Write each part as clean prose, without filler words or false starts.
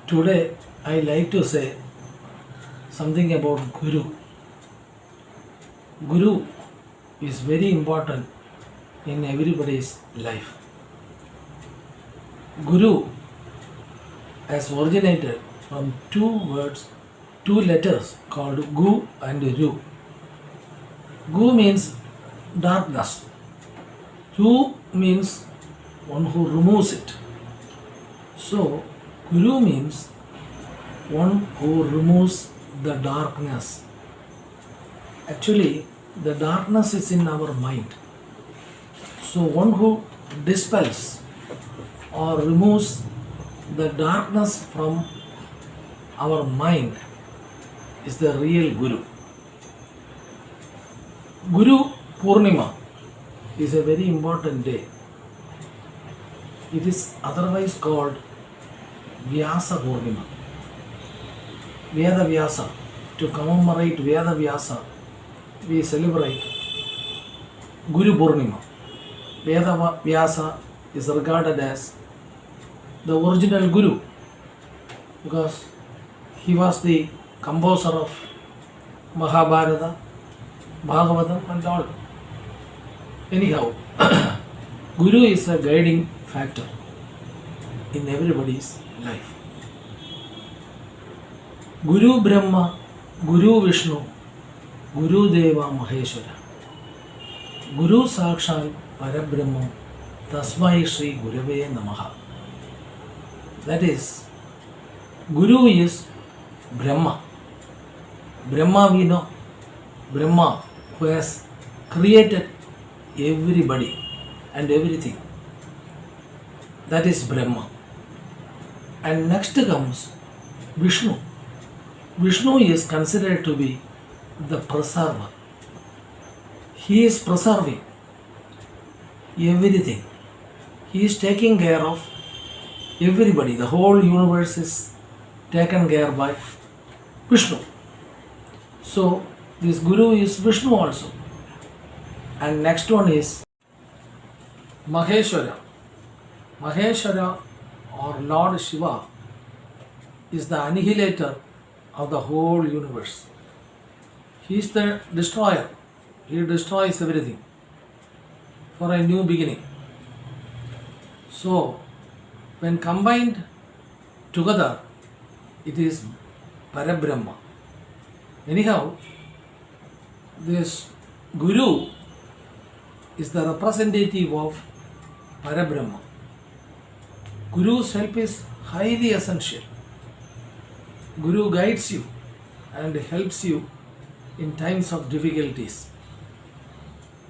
Today, I like to say something about Guru. Guru is very important in everybody's life. Guru has originated from two words, two letters called Gu and Ru. Gu means darkness. Ru means one who removes it. So, Guru means one who removes the darkness. Actually, the darkness is in our mind. So, one who dispels or removes the darkness from our mind is the real Guru. Guru Purnima is a very important day. It is otherwise called Vyasa Purnima. Veda Vyasa. To commemorate Veda Vyasa, we celebrate Guru Purnima. Veda Vyasa is regarded as the original Guru because he was the composer of Mahabharata, Bhagavatam and all. Anyhow, Guru is a guiding factor in everybody's life. Guru Brahma, Guru Vishnu, Guru Deva Maheshwara. Guru Sakshal Parabrahma Tasmai Shri Gurave Namaha. That is, Guru is Brahma. Brahma we know. Brahma who has created everybody and everything. That is Brahma. And next comes Vishnu. Vishnu is considered to be the preserver. He is preserving everything. He is taking care of everybody. The whole universe is taken care by Vishnu. So this Guru is Vishnu also. And next one is Maheshwara. Maheshwara or Lord Shiva is the annihilator of the whole universe. He is the destroyer. He destroys everything for a new beginning. So, when combined together, it is Parabrahma. Anyhow, this Guru is the representative of Parabrahma. Guru's help is highly essential. Guru guides you and helps you in times of difficulties.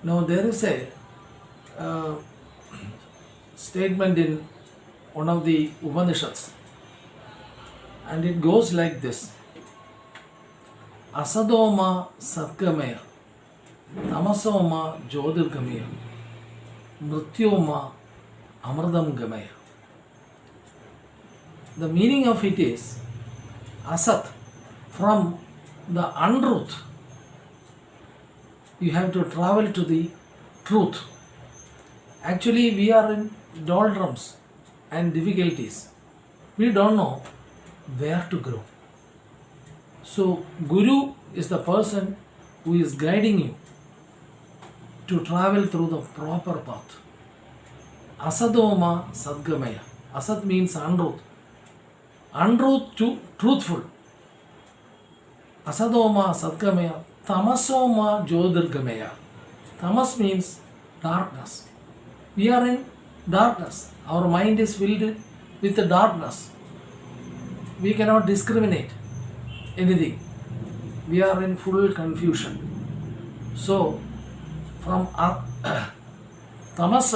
Now there is a statement in one of the Upanishads and it goes like this. Asadoma Satgamaya Tamasoma Jyotirgamaya Mrityoma Amradam Gamaya. The meaning of it is Asat, from the untruth, you have to travel to the truth. Actually, we are in doldrums and difficulties. We don't know where to grow. So, Guru is the person who is guiding you to travel through the proper path. Asadoma Sadgamaya. Asat means untruth. Untruth to truthful. Asadoma Sadgamaya. Tamasoma Jyotirgamaya. Tamas means darkness. We are in darkness. Our mind is filled with the darkness. We cannot discriminate anything. We are in full confusion. So, from Tamas,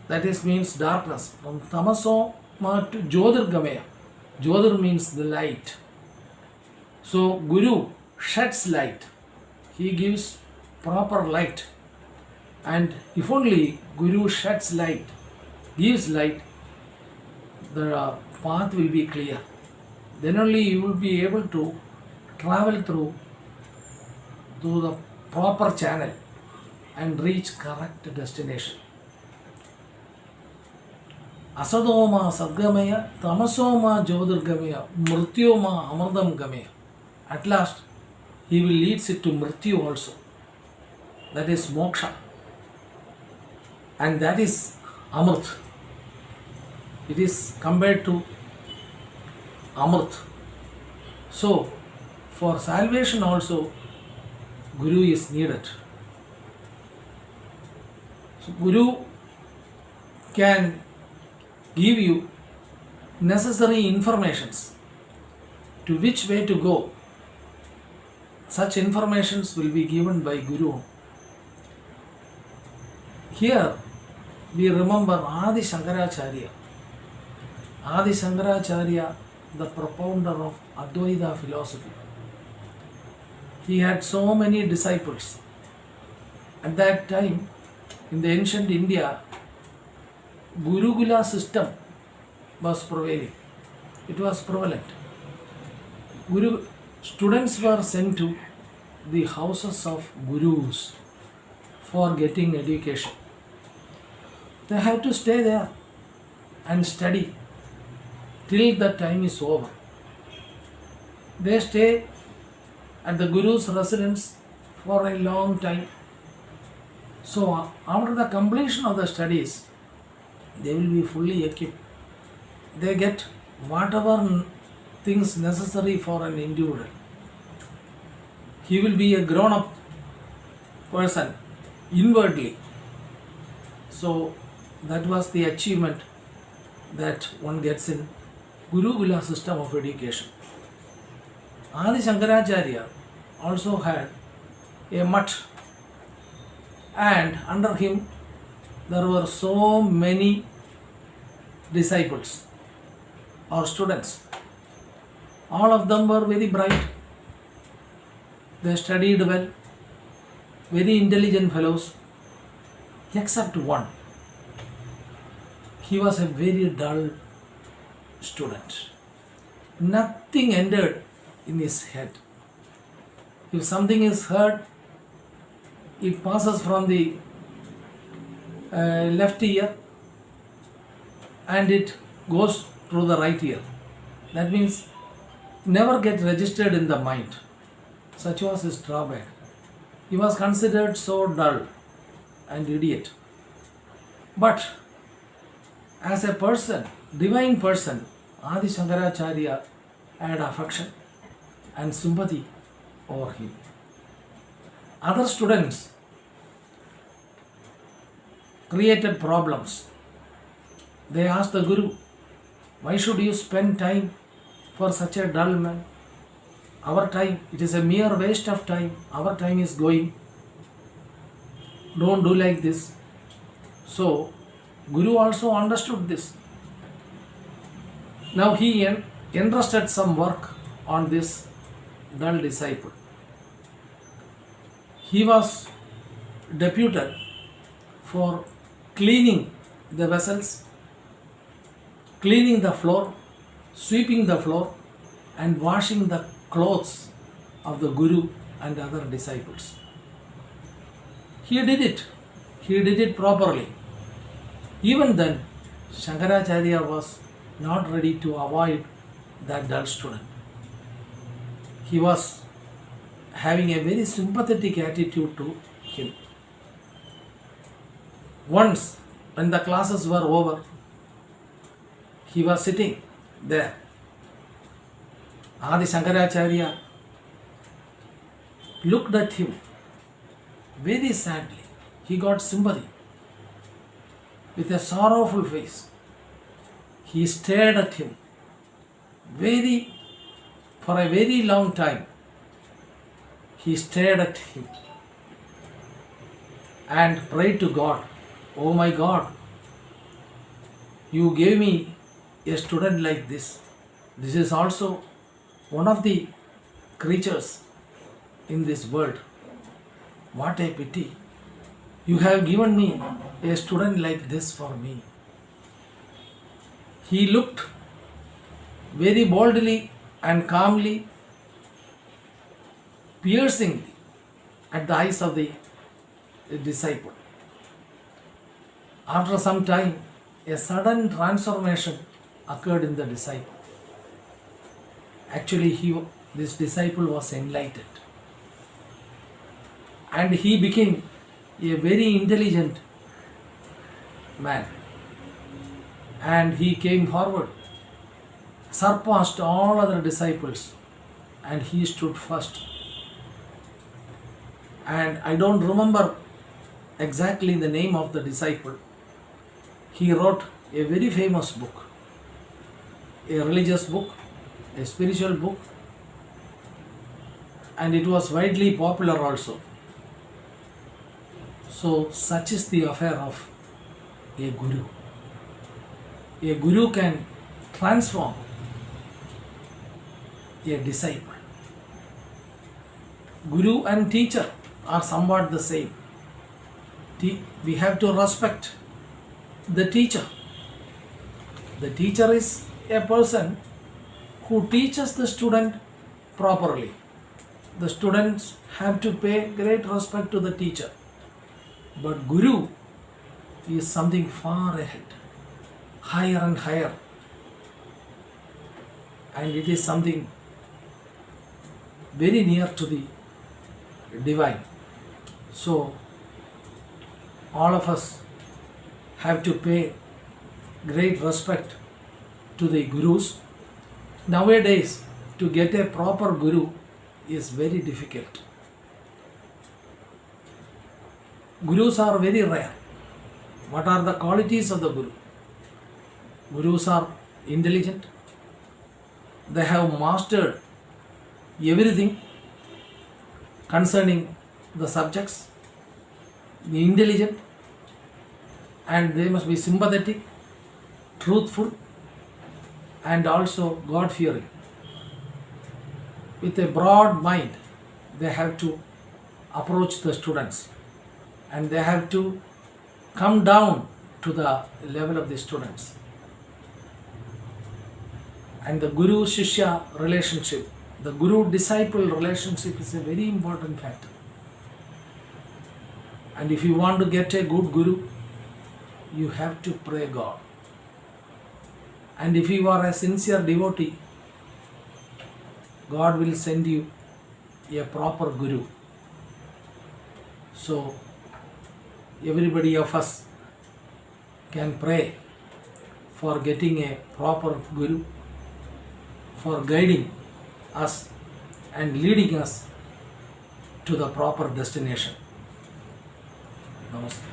that is means darkness. From Tamasoma to Jyotirgamaya. Jyotir means the light. So, Guru sheds light. He gives proper light. And if only Guru sheds light, gives light, the path will be clear. Then only you will be able to travel through the proper channel and reach correct destination. Asadoma Sadgamaya, Tamasoma Jyotirgamaya, Mrityoma Amardam Gamaya. At last, he will leads it to Mrityu also. That is moksha. And that is Amrit. It is compared to Amrit. So, for salvation also, Guru is needed. So, Guru can give you necessary informations to which way to go. Such informations will be given by Guru. Here we remember Adi Shankaracharya. Adi Shankaracharya, the propounder of Advaita philosophy. He had so many disciples. At that time, in the ancient India, Gurukula system was prevailing. It was prevalent. Students were sent to the houses of gurus for getting education. They have to stay there and study till the time is over. They stay at the guru's residence for a long time. So after the completion of the studies, they will be fully equipped. They get whatever things necessary for an individual. He will be a grown-up person inwardly. So that was the achievement that one gets in Gurukula system of education. Adi Shankaracharya also had a mutt, and under him there were so many disciples or students. All of them were very bright. They studied well, very intelligent fellows, except one. He was a very dull student. Nothing entered in his head. If something is heard, it passes from the left ear and it goes through the right ear. That means never get registered in the mind. Such was his drawback. He was considered so dull and idiot. But as a person, divine person, Adi Shankaracharya had affection and sympathy over him. Other students created problems. They asked the Guru, why should you spend time for such a dull man? Our time, it is a mere waste of time. Our time is going. Don't do like this. So, Guru also understood this. Now he entrusted some work on this dull disciple. He was deputed for cleaning the vessels, cleaning the floor, sweeping the floor, and washing the clothes of the Guru and other disciples. He did it. He did it properly. Even then, Shankaracharya was not ready to avoid that dull student. He was having a very sympathetic attitude to him. Once, when the classes were over, he was sitting there. Adi Shankaracharya looked at him very sadly. He got sympathy. With a sorrowful face, he stared at him for a very long time. He stared at him and prayed to God, oh my God, you gave me a student like this. This is also one of the creatures in this world. What a pity. You have given me a student like this for me. He looked very boldly and calmly, piercingly at the eyes of the disciple. After some time, a sudden transformation occurred in the disciple. Actually, this disciple was enlightened and he became a very intelligent man, and he came forward, surpassed all other disciples, and he stood first. And I don't remember exactly the name of the disciple. He wrote a very famous book, a religious book, a spiritual book, and it was widely popular also. So such is the affair of a guru. A guru can transform a disciple. Guru and teacher are somewhat the same. We have to respect the teacher. The teacher is a person who teaches the student properly. The students have to pay great respect to the teacher. But Guru is something far ahead, higher and higher. And it is something very near to the divine. So, all of us have to pay great respect to the gurus. Nowadays, to get a proper guru is very difficult. Gurus are very rare. What are the qualities of the guru? Gurus are intelligent. They have mastered everything concerning the subjects. Be intelligent, and they must be sympathetic, truthful, and also God-fearing. With a broad mind, they have to approach the students, and they have to come down to the level of the students. And the Guru-Shishya relationship, the Guru-disciple relationship is a very important factor. And if you want to get a good Guru, you have to pray God. And if you are a sincere devotee, God will send you a proper Guru. So, everybody of us can pray for getting a proper Guru, for guiding us and leading us to the proper destination. Namaste.